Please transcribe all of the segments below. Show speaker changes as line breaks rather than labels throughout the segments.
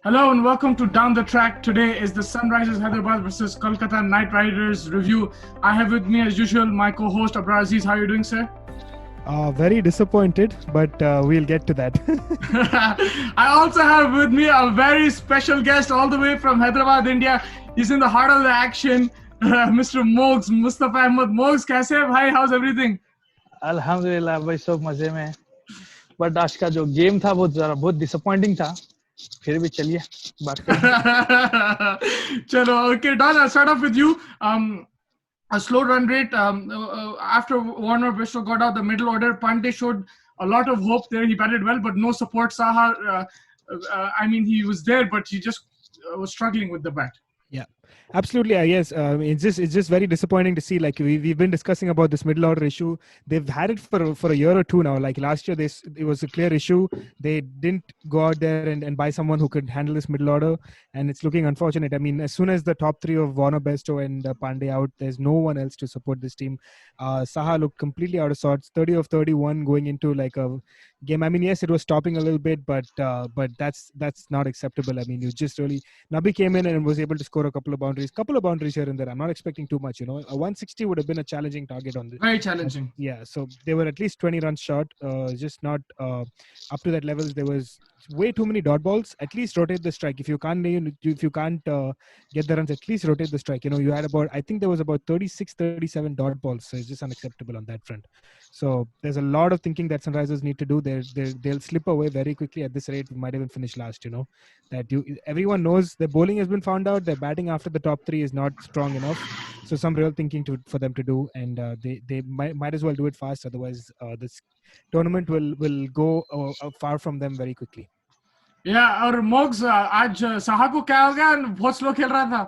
Hello and welcome to Down the Track. Today is the Sunrisers Hyderabad versus Kolkata Knight Riders review. I have with me as usual my co-host Abrar Aziz. How are you doing, sir?
Very disappointed, but we'll get to that.
I also have with me a very special guest all the way from Hyderabad, India. He's in the heart of the action, Mr. Mogs, Mustafa Ahmed. Mogs, कैसे है भाई? How's everything?
अल्हम्दुलिल्लाह भाई सब मजे में। But आज का जो गेम था वो जरा बहुत डिसअपॉइंटिंग था। फिर भी चलिए बात करें।
चलो, okay, Don, I'll start off with you. A slow run rate after Warner Bristol got out the middle order. Pandey showed a lot of hope there. He batted well, but no support. Saha, he was there, but he just was struggling with the bat.
Yeah, absolutely. Yes, it's just very disappointing to see. Like we've been discussing about this middle order issue. They've had it for a year or two now. Like last year, it was a clear issue. They didn't go out there and buy someone who could handle this middle order, and it's looking unfortunate. I mean, as soon as the top three of Warner, Besto, and Pandey out, there's no one else to support this team. Saha looked completely out of sorts. 30 of 31 going into like a game. I mean, yes, it was stopping a little bit, but that's not acceptable. I mean, you just really Nabi came in and was able to score a couple of boundaries here and there. I'm not expecting too much. A 160 would have been a challenging target on this.
Very challenging.
Yeah, so they were at least 20 runs short. Just not up to that levels. There was way too many dot balls. At least rotate the strike. If you can't get the runs, at least rotate the strike. You had I think there was about 36, 37 dot balls. So it's just unacceptable on that front. So there's a lot of thinking that Sunrisers need to do. They'll slip away very quickly at this rate. We might even finish last. Everyone knows their bowling has been found out. Their batting after the top three is not strong enough. So some real thinking for them to do, and they might as well do it fast. Otherwise, this tournament will go far from them very quickly.
Yeah, और मोग्स आज साहा को क्या हो गया? बहुत slow खेल रहा था.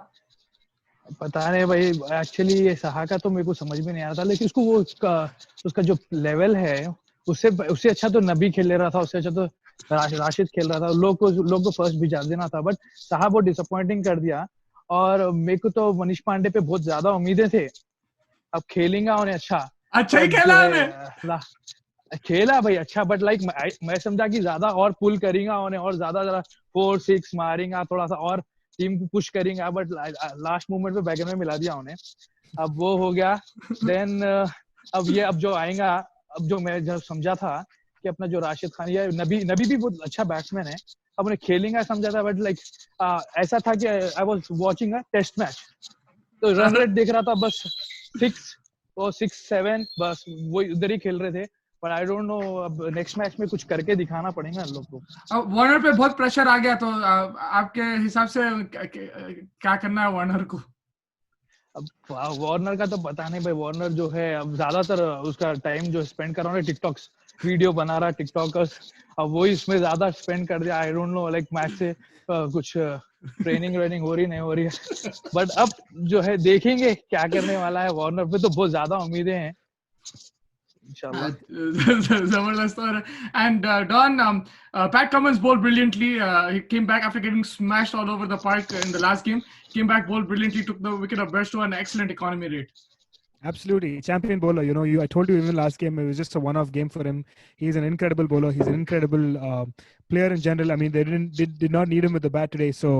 पता नहीं भाई, एक्चुअली ये साहा का तो मेरे को समझ में नहीं आ रहा था, लेकिन उसका जो लेवल है उससे अच्छा तो नबी खेल ले रहा था, उससे अच्छा तो राशिद खेल रहा था. लोग को फर्स्ट भिजा देना था, बट साहा बहुत डिसअपॉइंटिंग कर दिया. और मेरे को तो मनीष पांडे पे बहुत ज्यादा उम्मीदें थे. अब खेलेगा उन्हें
अच्छा ही
खेला भाई अच्छा, बट लाइक मैं समझा कि ज्यादा और पुल करेगा उन्हें और ज्यादा 4-6 मारेगा, थोड़ा सा और टीम को पुश करेगा, बट लास्ट मोमेंट पे बैगन में मिला दिया उन्हें. अब वो हो गया. देन अब जो आएगा, अब जो मैं जब समझा था कि अपना जो राशिद खान या नबी भी बहुत अच्छा बैट्समैन है, अब उन्हें खेलेगा समझा था, बट लाइक ऐसा था कि I was watching a test match, तो रन रेट देख रहा था बस 6-7, बस वो उधर ही खेल रहे थे. पर आई डोंट नो, अब नेक्स्ट मैच में कुछ करके दिखाना पड़ेगा इन लोग को.
अब वार्नर पे बहुत प्रेशर आ गया, तो आपके हिसाब से क्या करना है वार्नर को?
अब वार्नर का तो पता नहीं भाई. वार्नर जो है अब ज्यादातर उसका टाइम जो स्पेंड कर रहा है टिकटॉक्स वीडियो बना रहा है, टिकटॉकर्स, अब वो इसमें ज्यादा स्पेंड कर दिया. I don't know like match से कुछ ट्रेनिंग हो रही नहीं हो रही है. बट अब जो है देखेंगे क्या करने वाला है. वार्नर पे तो बहुत ज्यादा उम्मीदें हैं.
Zabardast. And Don, Pat Cummins bowled brilliantly. He came back after getting smashed all over the park in the last game. Came back, bowled brilliantly, took the wicket of Besto, an excellent economy rate.
Absolutely, champion bowler. I told you even last game it was just a one-off game for him. He's an incredible bowler. He's an incredible player in general. I mean, they did not need him with the bat today. So,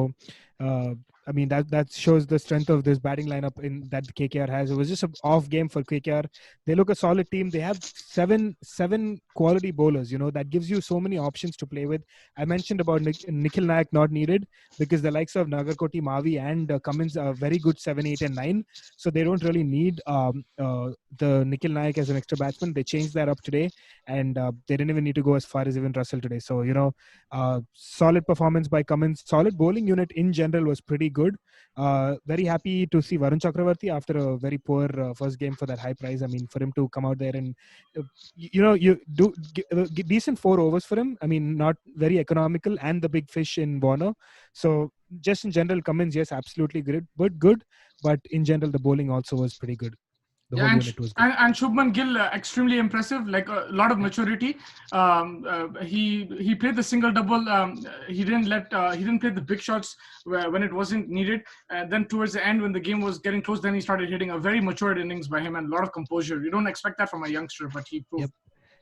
I mean, that shows the strength of this batting lineup that KKR has. It was just an off game for KKR. They look a solid team. They have seven quality bowlers. That gives you so many options to play with. I mentioned about Nikhil Nayak not needed because the likes of Nagarkoti, Mavi, and Cummins are very good 7, 8, and 9. So they don't really need the Nikhil Nayak as an extra batsman. They changed that up today, and they didn't even need to go as far as even Russell today. So solid performance by Cummins. Solid bowling unit in general was pretty good. Very happy to see Varun Chakravarti after a very poor first game for that high price. I mean, for him to come out there and you do decent 4 overs for him. I mean, not very economical, and the big fish in Warner. So just in general, Cummins, yes, absolutely good, but in general, the bowling also was pretty good. The whole unit was good.
And Shubman Gill, extremely impressive, like a lot of maturity. He played the single double. He didn't play the big shots when it wasn't needed. Then towards the end, when the game was getting close, then he started hitting a very matured innings by him and a lot of composure. You don't expect that from a youngster, but he proved.
Yep.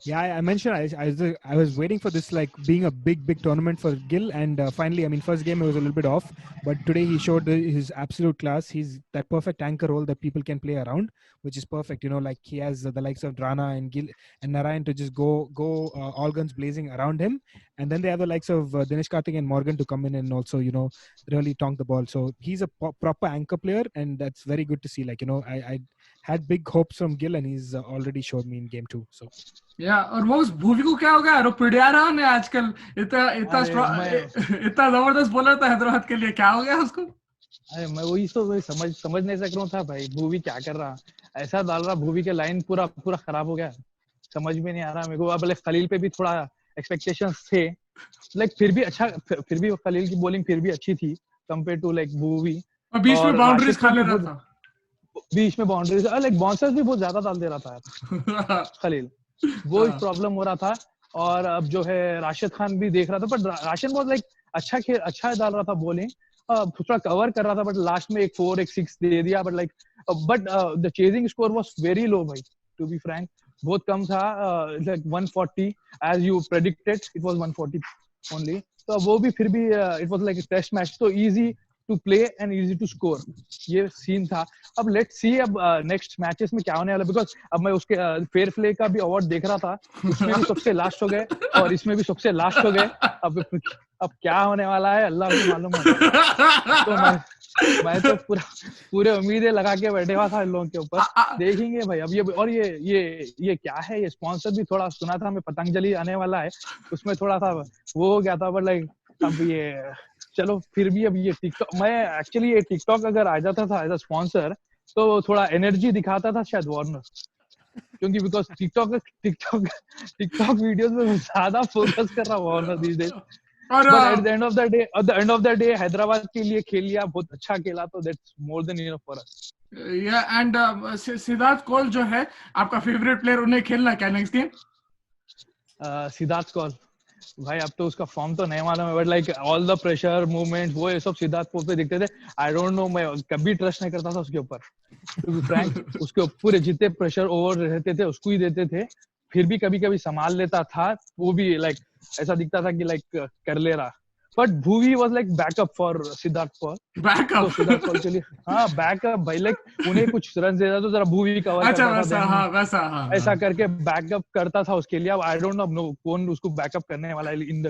Yeah, I mentioned I was waiting for this like being a big tournament for Gill, and finally, I mean, first game it was a little bit off, but today he showed his absolute class. He's that perfect anchor role that people can play around, which is perfect. You know, like he has the likes of Drana and Gill and Narayan to just go all guns blazing around him, and then they have the likes of Dinesh Karthik and Morgan to come in and also really tonk the ball. So he's a proper anchor player, and that's very good to see. Like I had big hopes from Gill, and he's already showed me in game 2. So.
या और वो उस भूवी को क्या हो गया, वो पिड़िया रहा ने आजकल, इतना इतना
अरे
इतना जबरदस्त बॉलर था हैदराबाद के लिए, क्या हो गया उसको?
अरे मैं वही समझ नहीं सक रहा था भाई, भूवी क्या कर रहा, ऐसा डाल रहा भूवी के लाइन पूरा पूरा खराब हो गया, समझ में नहीं आ रहा मेरे को। अब खलील पे भी थोड़ा एक्सपेक्टेशंस थे, लाइक फिर भी खलील की बॉलिंग फिर भी अच्छी थी कंपेयर टू लाइक भूवी।
और बीच में बाउंड्रीज खा ले रहा था,
बीच में बाउंड्रीज लाइक बाउंसर्स भी बहुत ज्यादा डाल दे रहा था खलील, वो एक प्रॉब्लम हो रहा था। और अब जो है राशिद खान भी देख रहा था, बट राशिद बहुत लाइक अच्छा डाल रहा था बॉलिंग, थोड़ा कवर कर रहा था, बट लास्ट में एक 4 एक 6 दे दिया। But the chasing score was very low भाई, टू बी फ्रैंक बहुत कम था, like 140 as you predicted, it was 140 only. तो वो भी फिर भी it was like a test match, तो easy to play and easy to score, ये सीन था। अब लेट्स सी अब नेक्स्ट मैचेस में क्या होने वाला, बिकॉज अब मैं उसके फेयर प्ले का भी अवार्ड देख रहा था, उसमें भी सबसे लास्ट हो गए और इसमें भी सबसे लास्ट हो गए। अब क्या होने वाला है अल्लाह को मालूम है। तो मैं तो पूरे उम्मीदें लगा के बैठे हुआ था इन लोगों के ऊपर, देखेंगे भाई। अब ये क्या है, ये स्पॉन्सर भी थोड़ा सुना था मैं, पतंजलि आने वाला है, उसमें थोड़ा सा वो हो गया था, बट लाइक अब ये चलो फिर भी अब ये टिकटॉक, मैं एक्चुअली ये टिकटॉक अगर आ जाता था एज अ स्पॉन्सर तो थोड़ा एनर्जी दिखाता था शायद वार्नर, क्योंकि बिकॉज टिकटॉक वीडियोस में ज्यादा फोकस कर रहा Warner these days. But at the end of the day Hyderabad के लिए खेल लिया, बहुत अच्छा खेला, तो that's more than enough for us.
And Siddharth Kaul जो है आपका फेवरेट प्लेयर, उन्हें खेलना क्या नेक्स्ट गेम?
सिद्धार्थ कौल भाई, अब तो उसका फॉर्म तो नहीं मालूम है, but like all the pressure movement वो ये सब सिद्धार्थ कौल पे दिखते थे। आई डोंट नो, मैं कभी ट्रस्ट नहीं करता था उसके ऊपर, टू बी फ्रैंक। उसके पूरे जितने प्रेशर ओवर रहते थे उसको ही देते थे, फिर भी कभी कभी संभाल लेता था, वो भी लाइक ऐसा दिखता था कि लाइक कर ले रहा। But Bhuvi was like backup for Siddharth Kaul, तो सिद्धार्थ कौल के लिए हाँ बैकअप भाई, लाइक उन्हें कुछ रन देता तो जरा भूवी कवर
अच्छा
करता था,
वैसा
ऐसा करके बैकअप करता था उसके लिए। अब आई डोंट नो कौन उसको बैकअप करने वाला है in the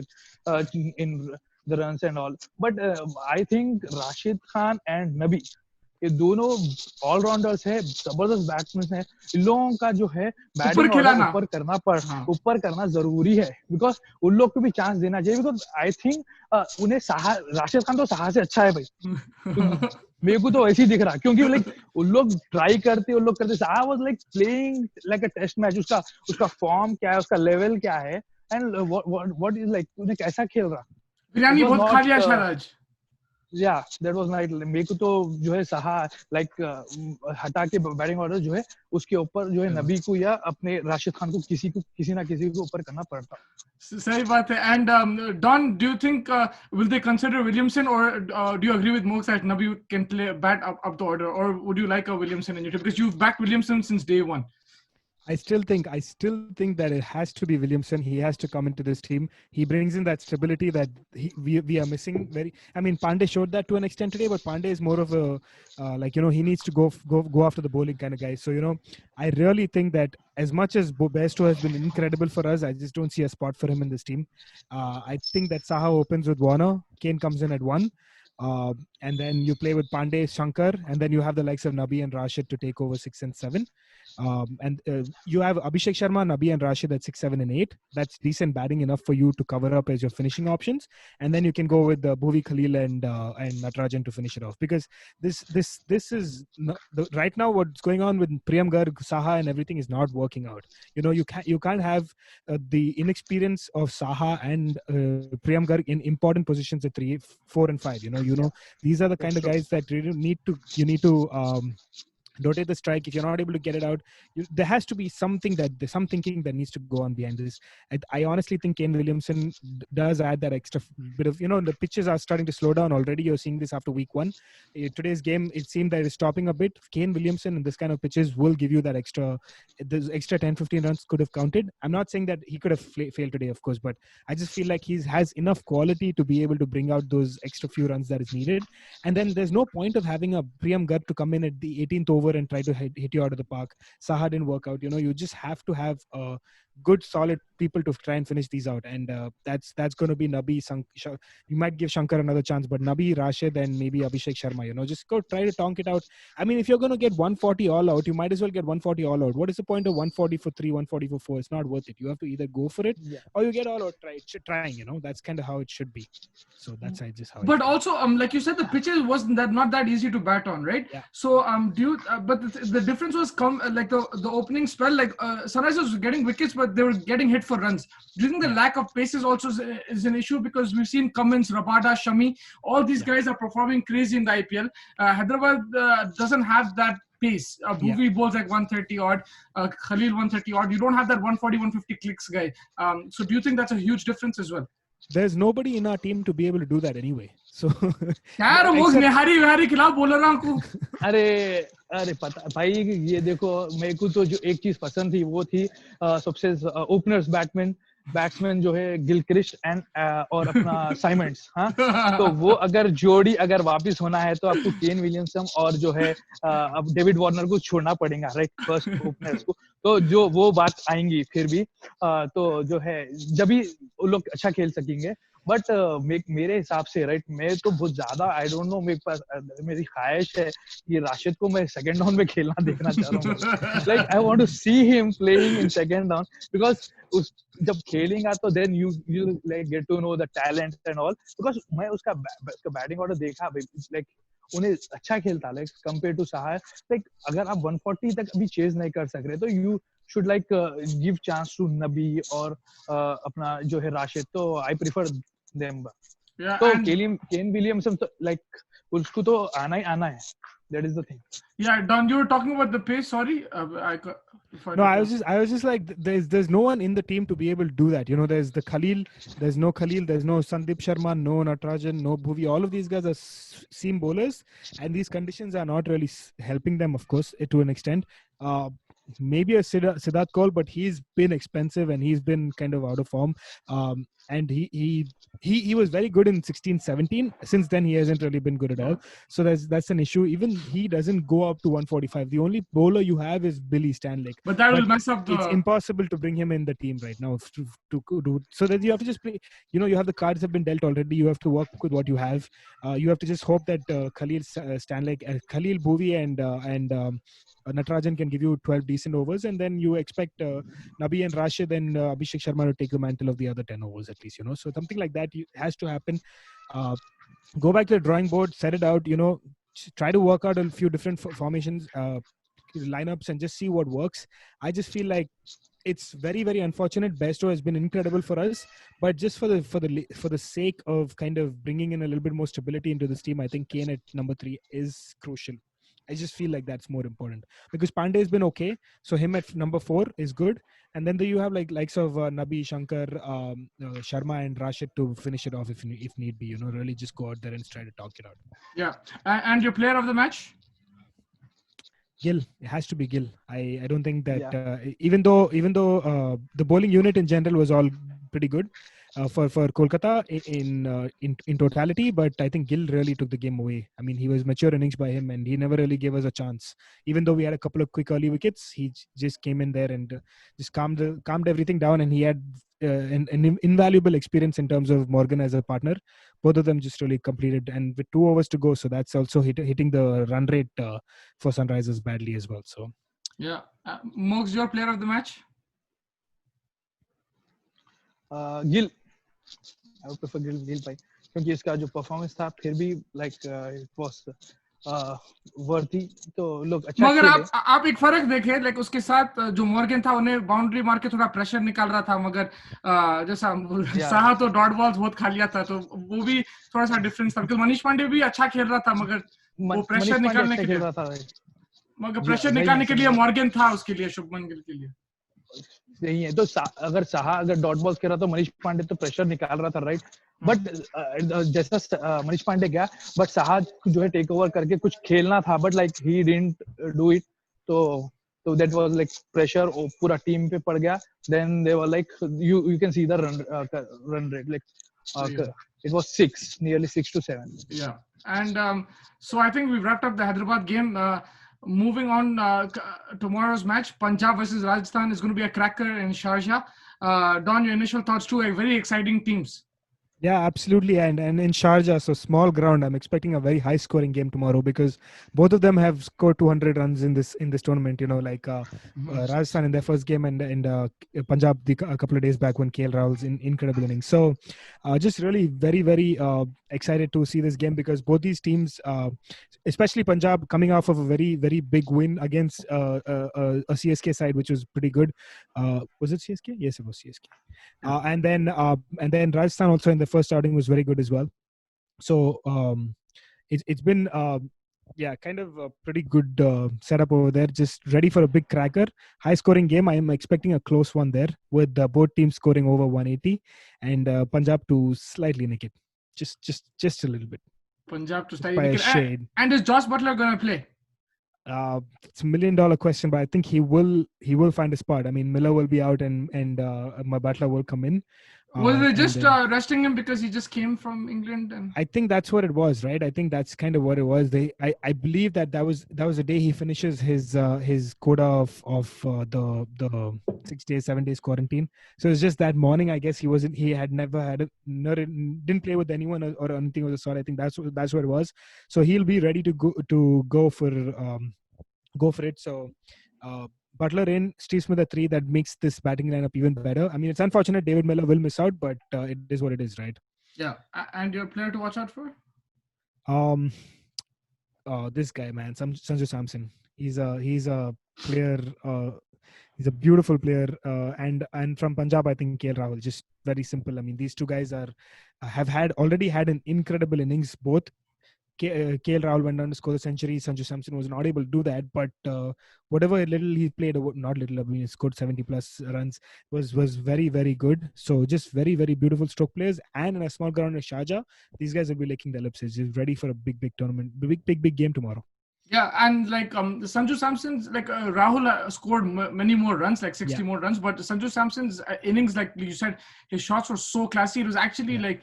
runs and all, but I think Rashid Khan and नबी, ये दोनों ऑलराउंडर्स है, जबरदस्त बैट्समैन है। इन लोगों का जो है बैटिंग ऊपर करना जरूरी है, बिकॉज उन लोग को भी चांस देना चाहिए, बिकॉज आई थिंक उन्हें राशिद खान तो साहा से अच्छा है भाई, मेरे को तो ऐसे ही दिख रहा, क्योंकि लाइक उन लोग ट्राई करते Saha was like playing like a test match, उसका फॉर्म क्या है, उसका लेवल क्या है, एंड व्हाट इज लाइक उन्हें कैसा खेल रहा।
बिरयानी बहुत खा लिया शायद आज।
या दैट वाज नाइट। मेरे को तो जो है साहा लाइक हटा के बैटिंग ऑर्डर जो है उसके ऊपर जो है नबी को या अपने राशिद खान को किसी ना किसी को ऊपर करना पड़ता।
सही बात है। And Don, do you think will they consider Williamson, और do you agree with Mox that Nabi can play bat up the order, or would you like a Williamson in your team, because you've backed Williamson since day one?
I still think that it has to be Williamson. He has to come into this team. He brings in that stability that we are missing. I mean, Pandey showed that to an extent today, but Pandey is more of a he needs to go after the bowling kind of guy. So I really think that as much as Bairstow has been incredible for us, I just don't see a spot for him in this team. I think that Saha opens with Warner, Kane comes in at 1. And then you play with Pandey, Shankar, and then you have the likes of Nabi and Rashid to take over 6 and 7. And you have Abhishek Sharma, Nabi and Rashid at 6, 7 and 8. That's decent batting enough for you to cover up as your finishing options. And then you can go with Bhuvi, Khalil and Natarajan to finish it off. Because this is right now what's going on with Priyam Garg, Saha and everything is not working out. You can't have the inexperience of Saha and Priyam Garg in important positions at 3, 4 and 5. These are the kind of guys that you need to rotate the strike. If you're not able to get it out, there has to be something that there's some thinking that needs to go on behind this. I honestly think Kane Williamson does add that extra bit of, the pitches are starting to slow down already. You're seeing this after week 1. Today's game, it seemed that it's stopping a bit. Kane Williamson in this kind of pitches will give you that extra 10-15 runs could have counted. I'm not saying that he could have failed today, of course, but I just feel like he has enough quality to be able to bring out those extra few runs that is needed. And then there's no point of having a Priyam Garg to come in at the 18th over and try to hit you out of the park. Saha didn't work out. You just have to have good, solid people to try and finish these out. And that's going to be Nabi. You might give Shankar another chance, but Nabi, Rashid, and maybe Abhishek Sharma, just go try to tonk it out. I mean, if you're going to get 140 all out, you might as well get 140 all out. What is the point of 140 for 3, 140 for 4? It's not worth it. You have to either go for it or you get all out trying, That's kind of how it should be. So that's just how.
But also, like you said, the pitches wasn't not that easy to bat on, right?
Yeah.
So, but the difference was like the opening spell, like Sunrisers was getting wickets, but they were getting hit for runs. Do you think the lack of pace is also is an issue? Because we've seen Cummins, Rabada, Shami, all these guys are performing crazy in the IPL. Hyderabad doesn't have that pace. Bhuvi bowls like 130 odd, Khalil 130 odd. You don't have that 140, 150 clicks guy. So do you think that's a huge difference as well?
There's nobody in our team to be able to do that anyway. So
यार वो निहारी खिलाफ बोल रहा हूँ.
अरे पता भाई, ये देखो, मेरे को तो जो एक चीज पसंद थी वो थी सबसे ओपनर्स बैट्समैन जो है गिलक्रिस्ट एंड और अपना साइमंड्स. हाँ, तो वो अगर जोड़ी अगर वापस होना है तो आपको केन विलियमसन और जो है अब डेविड वार्नर को छोड़ना पड़ेगा, राइट, फर्स्ट ओपनर्स को. तो जो वो बात आएंगी फिर भी तो जो है जब भी वो लोग अच्छा खेल सकेंगे. बट मेरे हिसाब से, राइट, मैं तो बहुत ज्यादा आई डोंट नो, मेरी ख्वाहिश है कि राशिद को मैं सेकंड डाउन में खेलना देखना चाह रहा हूँ. Like I want to see him playing in second down, because जब खेलेगा तो then you like get to know the talent and all. Because मैं उसका बैटिंग ऑर्डर देखा, लाइक उन्हें अच्छा खेलता, like compare to Saha. Like अगर आप 140 तक अभी चेज नहीं कर सक रहे तो you should like give chance to Nabi or अपना जो है राशिद. तो I prefer them. तो Kane Williamson तो like उसको तो आना ही आना है. That is the thing.
Yeah, Don, you were talking about the pace. Sorry,
I was just like, there's no one in the team to be able to do that. There's the Khalil, there's no Sandeep Sharma, no Natarajan, no Bhuvi. All of these guys are seam bowlers, and these conditions are not really helping them, of course, to an extent. Maybe a Siddharth Kaul, but he's been expensive and he's been kind of out of form. And he was very good in 16-17. Since then, he hasn't really been good at all. So that's an issue. Even he doesn't go up to 145. The only bowler you have is Billy Stanlake.
But that will mess up.
It's impossible to bring him in the team right now to do. So that you have to just play. You have the cards have been dealt already. You have to work with what you have. You have to just hope that Khalil Bhuvi and Natarajan can give you 12 decent overs, and then you expect Nabi and Rashid and Abhishek Sharma to take the mantle of the other 10 overs at least. So something like that has to happen. Go back to the drawing board, set it out. Try to work out a few different formations, lineups, and just see what works. I just feel like it's very, very unfortunate. Bairstow has been incredible for us, but just for the sake of kind of bringing in a little bit more stability into this team, I think Kane at number 3 is crucial. I just feel like that's more important because Pandey has been okay, so him at number 4 is good, and then you have likes of Nabi, Shankar, Sharma, and Rashid to finish it off if need be. Really just go out there and try to talk it out.
Yeah, and your player of the match?
Gill. It has to be Gill. I don't think that even though the bowling unit in general was all pretty good for Kolkata in totality, but I think Gill really took the game away. I mean, he was mature innings by him, and he never really gave us a chance. Even though we had a couple of quick early wickets, he just came in there and just calmed everything down, and he had an invaluable experience in terms of Morgan as a partner. Both of them just really completed, and with 2 overs to go, so that's also hitting the run rate for Sunrisers badly as well. So
yeah, Mox, your player of the match?
Gill. I would prefer Gill भाई, क्योंकि इसका जो performance था फिर भी it was worthy. तो लोग अच्छा
मगर आप एक फर्क देखें, लाइक उसके साथ जो मॉर्गन था उन्हें बाउंड्री मार के थोड़ा प्रेशर निकाल रहा था, मगर जैसा साहा तो डॉट बॉल्स बहुत खा लिया था, तो वो भी थोड़ा सा डिफरेंस था. मनीष पांडे भी अच्छा खेल रहा था, मगर वो प्रेशर निकालने के लिए मगर प्रेशर निकालने के लिए मॉर्गन था उसके लिए, शुभमन गिल के लिए
नहीं है। तो अगर साहा अगर डॉट बॉल्स खेल रहा तो मनीष पांडे तो प्रेशर निकाल रहा था, राइट? बट जैसा मनीष पांडे गया, बट साहा जो है टेक ओवर करके कुछ खेलना था, but like he didn't do it. तो दैट वाज लाइक प्रेशर पूरा टीम पे पड़ गया। Then they were like you can see the run rate, like it was 6, nearly 6 to 7.
Yeah, and so I think we've wrapped up the Hyderabad game. Moving on, tomorrow's match, Punjab versus Rajasthan, is going to be a cracker in Sharjah. Don, your initial thoughts too? Very exciting teams.
Yeah, absolutely. And in Sharjah, so small ground, I'm expecting a very high scoring game tomorrow because both of them have scored 200 runs in this tournament. You know, like Rajasthan in their first game and Punjab a couple of days back when KL Rahul's incredible innings. So just really very, very excited to see this game because both these teams, especially Punjab, coming off of a very, very big win against a CSK side, which was pretty good. Was it CSK? Yes, it was CSK. And then Rajasthan also in the first outing was very good as well. So it's been kind of a pretty good setup over there. Just ready for a big cracker, high scoring game. I am expecting a close one there with both teams scoring over 180 and Punjab to slightly nick it, just a little bit.
Punjab to
by a shade.
And is Josh Butler going to play?
It's $1 million question, but I think he will find a spot. I mean, Miller will be out and my Butler will come in.
Was they just resting him because he just came from England? And
I think that's what it was, right? I think that's kind of what it was. I believe that was the day he finishes his quota of the 6 days, 7 days quarantine. So it's just that morning. I guess he had never didn't play with anyone or anything of the sort. I think that's what it was. So he'll be ready to go for it. So. Butler in, Steve Smith at 3, that makes this batting lineup even better. I mean, it's unfortunate David Miller will miss out, but it is what it is, right?
Yeah. And your player to watch out for?
This guy, man, Sanju Samson. He's a player. He's a beautiful player, and from Punjab, I think KL Rahul. Just very simple. I mean, these two guys have already had an incredible innings both. KL Rahul went on to score the century. Sanju Samson was not able to do that, but whatever little he played, not little, I mean, he scored 70 plus runs, was very, very good. So just very, very beautiful stroke players. And in a small ground in Sharjah, these guys will be licking their lips. Just ready for a big tournament, big game tomorrow.
Yeah, and like Sanju Samson's, like Rahul scored many more runs, like 60 more runs, but Sanju Samson's innings, like you said, his shots were so classy. It was actually like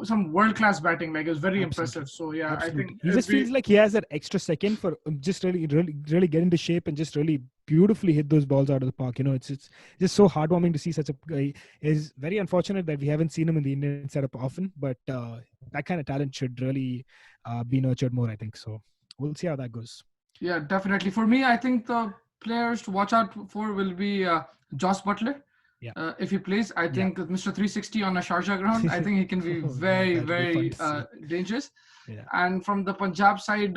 some world-class batting. Like it was very impressive. So yeah,
Absolutely.
I think
he just feels like he has that extra second for just really get into shape and just really beautifully hit those balls out of the park. You know, it's just so heartwarming to see such a guy. It's very unfortunate that we haven't seen him in the Indian setup often, but that kind of talent should really be nurtured more, I think. So we'll see how that goes.
Yeah, definitely. For me, I think the players to watch out for will be Josh Butler.
Yeah.
If he plays, I think Mr. 360 on a Sharjah ground, I think he can be very, very dangerous.
Yeah.
And from the Punjab side,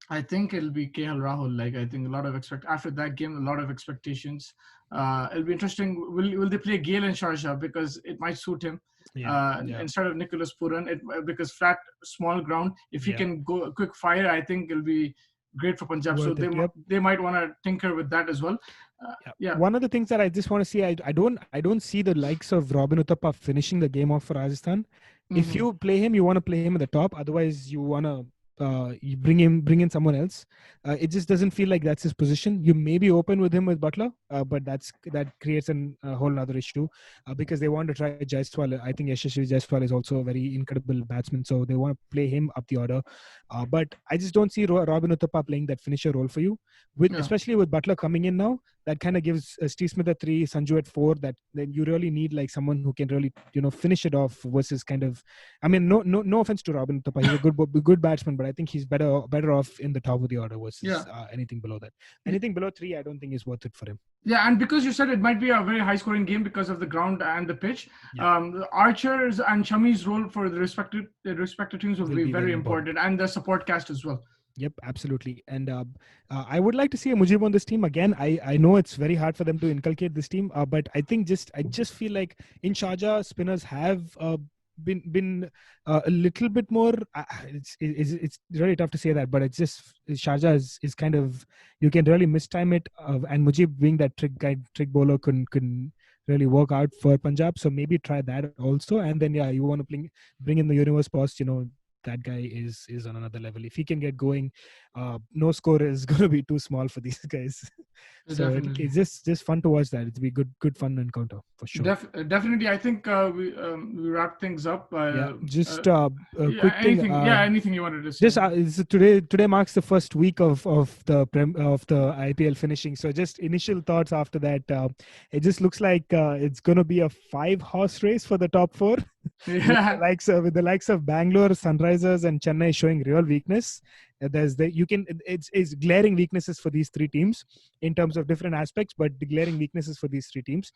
I think it'll be KL Rahul. Like I think after that game, a lot of expectations. It'll be interesting. Will they play Gill in Sharjah because it might suit him? Instead of Nicholas Puran, because flat, small ground. If he can go a quick fire, I think it'll be great for Punjab. So they might want to tinker with that as well.
One of the things that I just want to see, I don't see the likes of Robin Uthappa finishing the game off for Rajasthan. Mm-hmm. If you play him, you want to play him at the top. Otherwise, you want to you bring in someone else. It just doesn't feel like that's his position. You may be open with him with Butler, but that creates a whole other issue because they want to try Jaiswal. I think Yashasvi Jaiswal is also a very incredible batsman, so they want to play him up the order. But I just don't see Robin Uthappa playing that finisher role for you, especially with Butler coming in now. That kind of gives Steve Smith at 3, Sanju at 4. That you really need like someone who can really finish it off versus kind of. I mean, no offense to Robin Uthappa, he's a good batsman, but I think he's better off in the top of the order versus anything below that. Anything below 3, I don't think is worth it for him.
Yeah, and because you said it might be a very high-scoring game because of the ground and the pitch, Archer's and Shami's role for the respective teams will be very important, and the support cast as well.
Yep, absolutely. And I would like to see a Mujib on this team again. I know it's very hard for them to inculcate this team, but I just feel like in Sharjah, spinners have been a little bit more. It's really tough to say that, but it's just Sharjah is kind of, you can really mistime it, and Mujib being that trick bowler couldn't really work out for Punjab. So maybe try that also, and then you want to bring in the universe post. That guy is on another level. If he can get going, no score is going to be too small for these guys. So
Definitely.
it's just fun to watch that. It'll be good fun encounter for sure.
Definitely. I think we wrap things up.
Just a quick
anything,
thing.
anything you wanted to say.
Just today marks the first week of the IPL finishing. So just initial thoughts after that. It just looks like it's going to be a 5-horse race for the top 4.
Yeah.
with the likes of Bangalore, Sunrisers, and Chennai showing real weakness. It's glaring weaknesses for these 3 teams in terms of different aspects, but the glaring weaknesses for these 3 teams.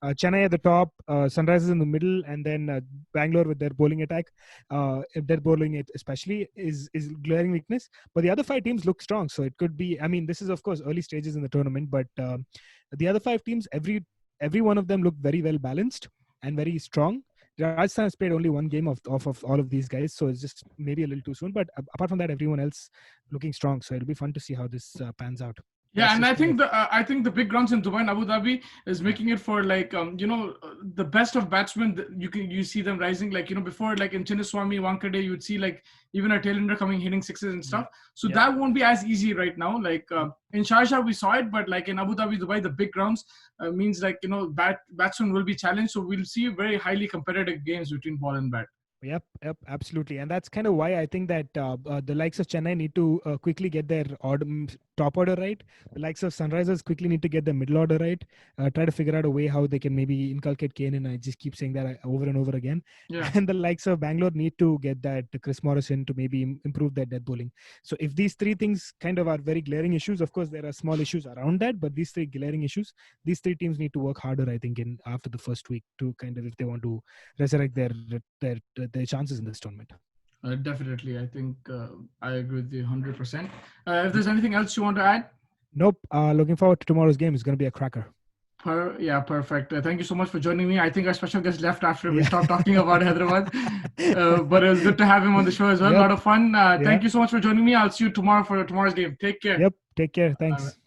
Chennai at the top, Sunrisers in the middle, and then Bangalore with their bowling attack. Their bowling especially is glaring weakness. But the other 5 teams look strong, so it could be. I mean, this is of course early stages in the tournament, but the other 5 teams, every one of them look very well balanced and very strong. Rajasthan has played only one game of all of these guys, so it's just maybe a little too soon. But apart from that, everyone else looking strong. So it'll be fun to see how this pans out.
Yeah, and I think the big grounds in Dubai and Abu Dhabi is making it for the best of batsmen. You see them rising, before, like in Chinnaswamy, Wankhede, you'd see like even a tailender coming hitting sixes and stuff. So that won't be as easy right now. Like in Sharjah we saw it, but like in Abu Dhabi, Dubai, the big grounds means batsmen will be challenged. So we'll see very highly competitive games between ball and bat.
Yep, absolutely. And that's kind of why I think that the likes of Chennai need to quickly get their top order right. The likes of Sunrisers quickly need to get their middle order right. Try to figure out a way how they can maybe inculcate Kane, and I just keep saying that over and over again.
Yeah.
And the likes of Bangalore need to get that Chris Morrison to maybe improve their death bowling. So if these 3 things kind of are very glaring issues, of course there are small issues around that, but these 3 glaring issues, these 3 teams need to work harder, I think, after the first week to kind of, if they want to resurrect their chances in this tournament.
Definitely. I think I agree with you 100%. If there's anything else you want to add?
Nope. Looking forward to tomorrow's game. It's going to be a cracker.
Perfect. Thank you so much for joining me. I think our special guest left after we stopped talking about Hyderabad. But it was good to have him on the show as well. A lot of fun. Thank you so much for joining me. I'll see you tomorrow for tomorrow's game. Take care.
Yep. Take care. Thanks.